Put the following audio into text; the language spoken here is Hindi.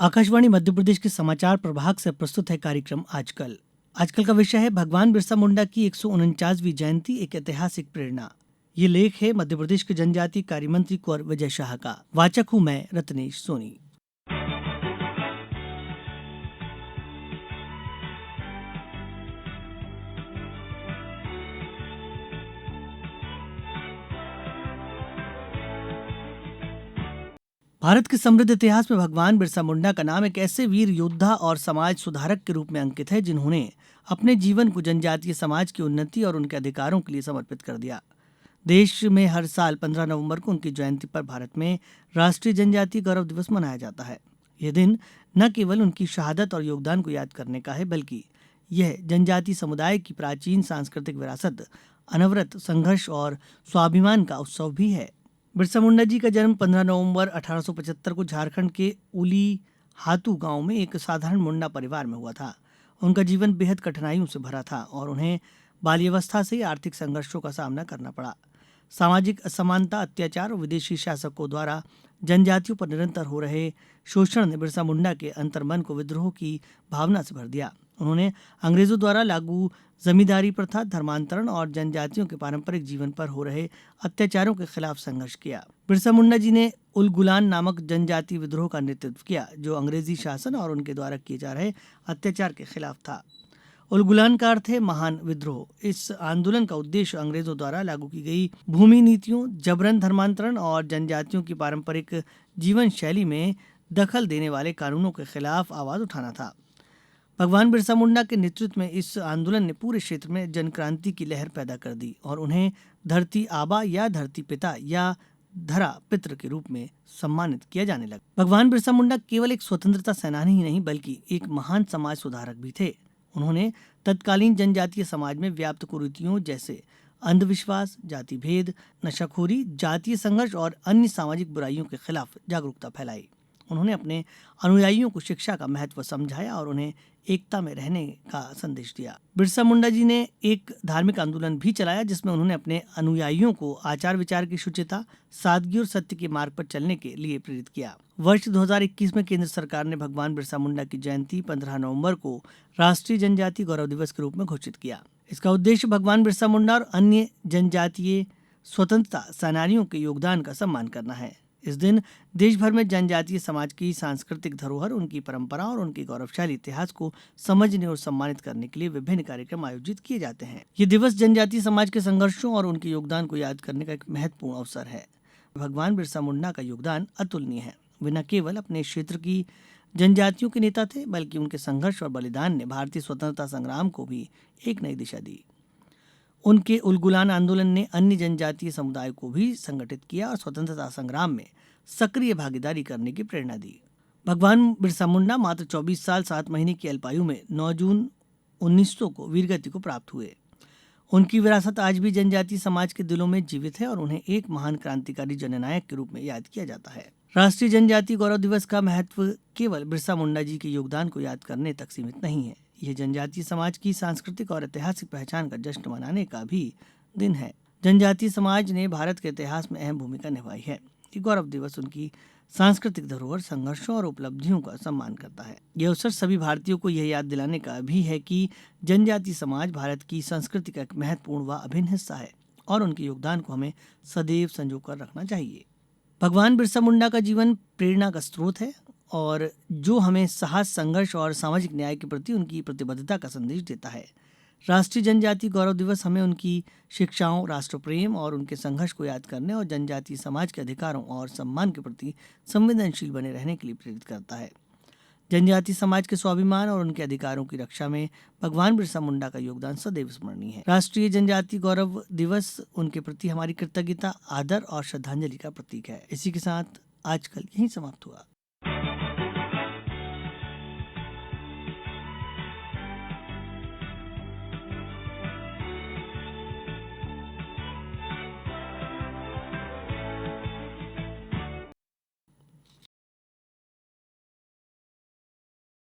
आकाशवाणी मध्य प्रदेश के समाचार प्रभाग से प्रस्तुत है कार्यक्रम आजकल। आजकल का विषय है भगवान बिरसा मुंडा की 149वीं जयंती एक ऐतिहासिक प्रेरणा। ये लेख है मध्य प्रदेश के जनजातीय कार्य मंत्री कुंवर विजय शाह का। वाचक हूं मैं रत्नेश सोनी। भारत के समृद्ध इतिहास में भगवान बिरसा मुंडा का नाम एक ऐसे वीर योद्धा और समाज सुधारक के रूप में अंकित है जिन्होंने अपने जीवन को जनजातीय समाज की उन्नति और उनके अधिकारों के लिए समर्पित कर दिया। देश में हर साल 15 नवंबर को उनकी जयंती पर भारत में राष्ट्रीय जनजातीय गौरव दिवस मनाया जाता है। यह दिन न केवल उनकी शहादत और योगदान को याद करने का है, बल्कि यह जनजातीय समुदाय की प्राचीन सांस्कृतिक विरासत, अनवरत संघर्ष और स्वाभिमान का उत्सव भी है। बिरसा मुंडा जी का जन्म 15 नवंबर 1875 को झारखंड के उली हातू गांव में एक साधारण मुंडा परिवार में हुआ था। उनका जीवन बेहद कठिनाइयों से भरा था और उन्हें बाल्यावस्था से ही आर्थिक संघर्षों का सामना करना पड़ा। सामाजिक असमानता, अत्याचार और विदेशी शासकों द्वारा जनजातियों पर निरंतर हो रहे शोषण ने बिरसा मुंडा के अंतर्मन को विद्रोह की भावना से भर दिया। उन्होंने अंग्रेजों द्वारा लागू जमींदारी प्रथा, धर्मांतरण और जनजातियों के पारंपरिक जीवन पर हो रहे अत्याचारों के खिलाफ संघर्ष किया। बिरसा मुंडा जी ने उलगुलान नामक जनजातीय विद्रोह का नेतृत्व किया, जो अंग्रेजी शासन और उनके द्वारा किए जा रहे अत्याचार के खिलाफ था। उलगुलान का अर्थ है महान विद्रोह। इस आंदोलन का उद्देश्य अंग्रेजों द्वारा लागू की गई भूमि नीतियों, जबरन धर्मांतरण और जनजातियों की पारंपरिक जीवन शैली में दखल देने वाले कानूनों के खिलाफ आवाज उठाना था। भगवान बिरसा मुंडा के नेतृत्व में इस आंदोलन ने पूरे क्षेत्र में जनक्रांति की लहर पैदा कर दी और उन्हें धरती आबा या धरती पिता या धरा पितृ के रूप में सम्मानित किया जाने लगा। भगवान बिरसा मुंडा केवल एक स्वतंत्रता सेनानी ही नहीं, बल्कि एक महान समाज सुधारक भी थे। उन्होंने तत्कालीन जनजातीय समाज में व्याप्त कुरीतियों जैसे अंधविश्वास, जाति भेद, नशाखोरी, जातीय संघर्ष और अन्य सामाजिक बुराइयों के खिलाफ जागरूकता फैलाई। उन्होंने अपने अनुयायियों को शिक्षा का महत्व समझाया और उन्हें एकता में रहने का संदेश दिया। बिरसा मुंडा जी ने एक धार्मिक आंदोलन भी चलाया, जिसमें उन्होंने अपने अनुयायियों को आचार विचार की शुचिता, सादगी और सत्य के मार्ग पर चलने के लिए प्रेरित किया। वर्ष 2021 में केंद्र सरकार ने भगवान बिरसा मुंडा की जयंती 15 नवंबर को राष्ट्रीय जनजातीय गौरव दिवस के रूप में घोषित किया। इसका उद्देश्य भगवान बिरसा मुंडा और अन्य जनजातीय स्वतंत्रता सेनानियों के योगदान का सम्मान करना है। इस दिन देश भर में जनजातीय समाज की सांस्कृतिक धरोहर, उनकी परंपरा और उनके गौरवशाली इतिहास को समझने और सम्मानित करने के लिए विभिन्न कार्यक्रम आयोजित किए जाते हैं। ये दिवस जनजातीय समाज के संघर्षों और उनके योगदान को याद करने का एक महत्वपूर्ण अवसर है। भगवान बिरसा मुंडा का योगदान अतुलनीय है। वे न केवल अपने क्षेत्र की जनजातियों के नेता थे, बल्कि उनके संघर्ष और बलिदान ने भारतीय स्वतंत्रता संग्राम को भी एक नई दिशा दी। उनके उलगुलान आंदोलन ने अन्य जनजातीय समुदाय को भी संगठित किया और स्वतंत्रता संग्राम में सक्रिय भागीदारी करने की प्रेरणा दी। भगवान बिरसा मुंडा मात्र 24 साल 7 महीने की अल्पायु में 9 जून 1900 को वीरगति को प्राप्त हुए। उनकी विरासत आज भी जनजातीय समाज के दिलों में जीवित है और उन्हें एक महान क्रांतिकारी जननायक के रूप में याद किया जाता है। राष्ट्रीय जनजातीय गौरव दिवस का महत्व केवल बिरसा मुंडा जी के योगदान को याद करने तक सीमित नहीं है। यह जनजातीय समाज की सांस्कृतिक और ऐतिहासिक पहचान का जश्न मनाने का भी दिन है। जनजातीय समाज ने भारत के इतिहास में अहम भूमिका निभाई है। ये गौरव दिवस उनकी सांस्कृतिक धरोहर, संघर्षों और उपलब्धियों का सम्मान करता है। यह अवसर सभी भारतीयों को यह याद दिलाने का भी है कि जनजातीय समाज भारत की संस्कृति का एक महत्वपूर्ण व अभिन्न हिस्सा है और उनके योगदान को हमें सदैव संजो कर रखना चाहिए। भगवान बिरसा मुंडा का जीवन प्रेरणा का स्रोत है और जो हमें साहस, संघर्ष और सामाजिक न्याय के प्रति उनकी प्रतिबद्धता का संदेश देता है। राष्ट्रीय जनजातीय गौरव दिवस हमें उनकी शिक्षाओं, राष्ट्र प्रेम और उनके संघर्ष को याद करने और जनजातीय समाज के अधिकारों और सम्मान के प्रति संवेदनशील बने रहने के लिए प्रेरित करता है। जनजातीय समाज के स्वाभिमान और उनके अधिकारों की रक्षा में भगवान बिरसा मुंडा का योगदान सदैव स्मरणीय है। राष्ट्रीय जनजातीय गौरव दिवस उनके प्रति हमारी कृतज्ञता, आदर और श्रद्धांजलि का प्रतीक है। इसी के साथ आजकल यहीं समाप्त हुआ।